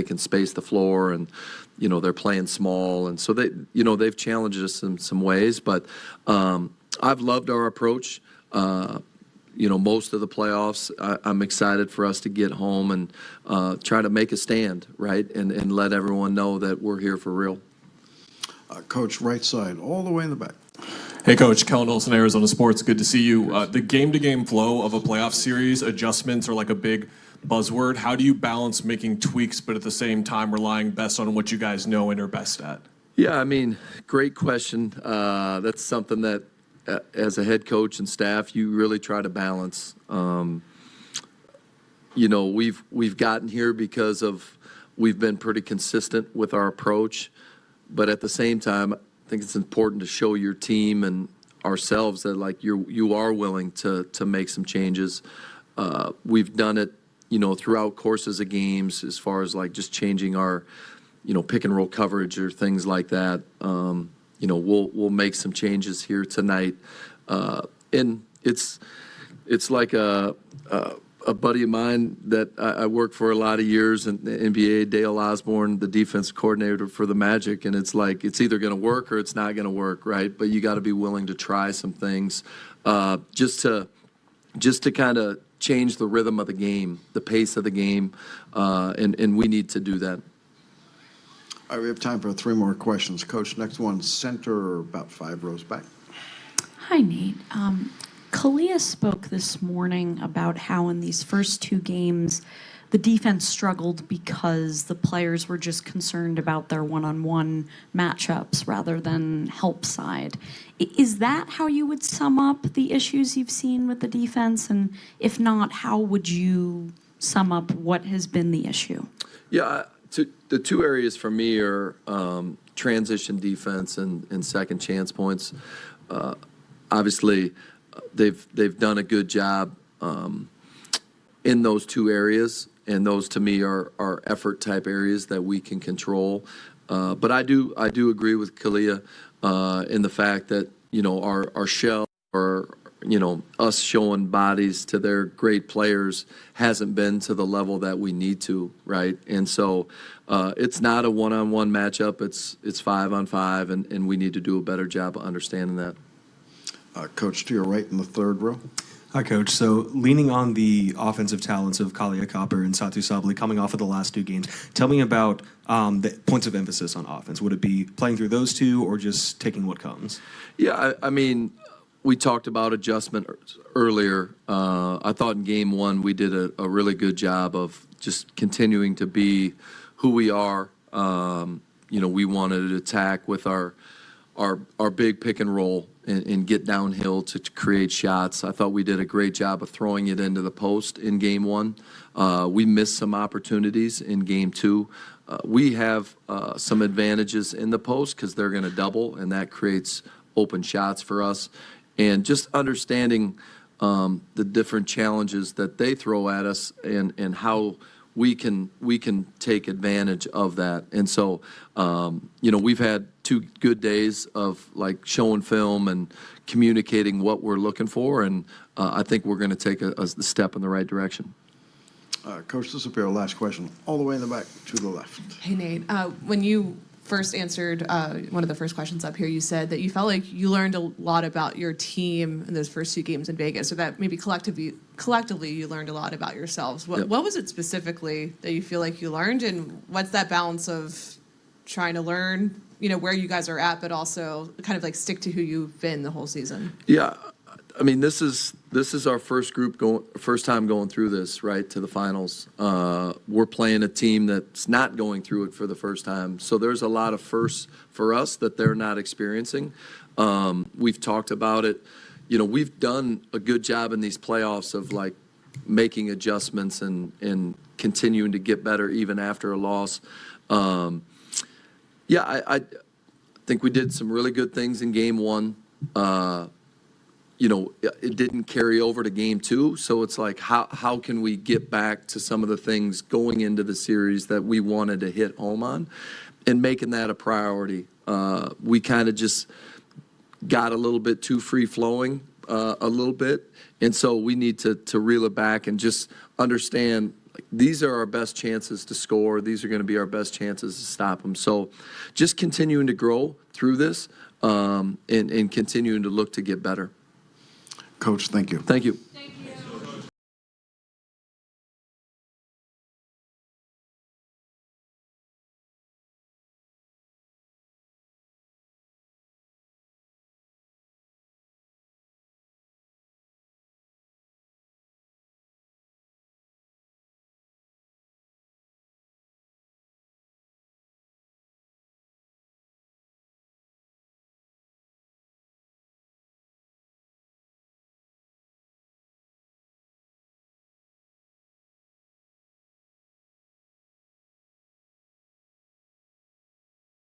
they can space the floor, and they're playing small, and so they've challenged us in some ways. But I've loved our approach. Most of the playoffs, I'm excited for us to get home and try to make a stand, right, and let everyone know that we're here for real. Coach, right side, all the way in the back. Hey, Coach. Kellen Olson, Arizona Sports. Good to see you. The game-to-game flow of a playoff series, adjustments are like a big buzzword. How do you balance making tweaks but at the same time relying best on what you guys know and are best at? Yeah, great question. That's something that as a head coach and staff, you really try to balance. We've gotten here because we've been pretty consistent with our approach, but at the same time, I think it's important to show your team and ourselves that you are willing to make some changes. We've done it, throughout courses of games as far as just changing our, pick and roll coverage or things like that. We'll make some changes here tonight, and it's like a buddy of mine that I worked for a lot of years in the NBA, Dale Osborne, the defense coordinator for the Magic, and it's either going to work or it's not going to work, right? But you got to be willing to try some things, just to kind of change the rhythm of the game, the pace of the game, and we need to do that. All right, we have time for 3 more questions. Coach, next one, center, about 5 rows back. Hi, Nate. Kalia spoke this morning about how in these first 2 games, the defense struggled because the players were just concerned about their one-on-one matchups rather than help side. Is that how you would sum up the issues you've seen with the defense? And if not, how would you sum up what has been the issue? Yeah, the 2 areas for me are transition defense and second chance points. Obviously, they've done a good job in those 2 areas, and those to me are effort type areas that we can control. But I do agree with Kalia in the fact that our shell or us showing bodies to their great players hasn't been to the level that we need to, right? And so it's not a one-on-one matchup. It's 5-on-5, and we need to do a better job of understanding that. Coach, to your right in the 3rd row. Hi, Coach. So leaning on the offensive talents of Kalia Copper and Satu Sabali coming off of the last 2 games, tell me about the points of emphasis on offense. Would it be playing through those 2 or just taking what comes? Yeah, we talked about adjustment earlier. I thought in game 1 we did a really good job of just continuing to be who we are. We wanted to attack with our big pick and roll and get downhill to create shots. I thought we did a great job of throwing it into the post in game 1. We missed some opportunities in game 2. We have some advantages in the post because they're going to double, and that creates open shots for us. And just understanding the different challenges that they throw at us and how we can take advantage of that. And so, we've had 2 good days of showing film and communicating what we're looking for, and I think we're going to take a step in the right direction. Coach, this will be our last question. All the way in the back to the left. Hey, Nate. When you first answered one of the first questions up here, you said that you felt like you learned a lot about your team in those first 2 games in Vegas, or that maybe collectively you learned a lot about yourselves. What was it specifically that you feel like you learned, and what's that balance of trying to learn, where you guys are at, but also kind of stick to who you've been the whole season? Yeah, this is our first time going through this, right, to the finals. We're playing a team that's not going through it for the first time. So there's a lot of firsts for us that they're not experiencing. We've talked about it. We've done a good job in these playoffs of making adjustments and continuing to get better even after a loss. I think we did some really good things in game 1. It didn't carry over to game 2. So it's how can we get back to some of the things going into the series that we wanted to hit home on and making that a priority. We kind of just got a little bit too free-flowing a little bit. And so we need to reel it back and just understand like, these are our best chances to score. These are going to be our best chances to stop them. So just continuing to grow through this and continuing to look to get better. Coach, thank you. Thank you. Thank you.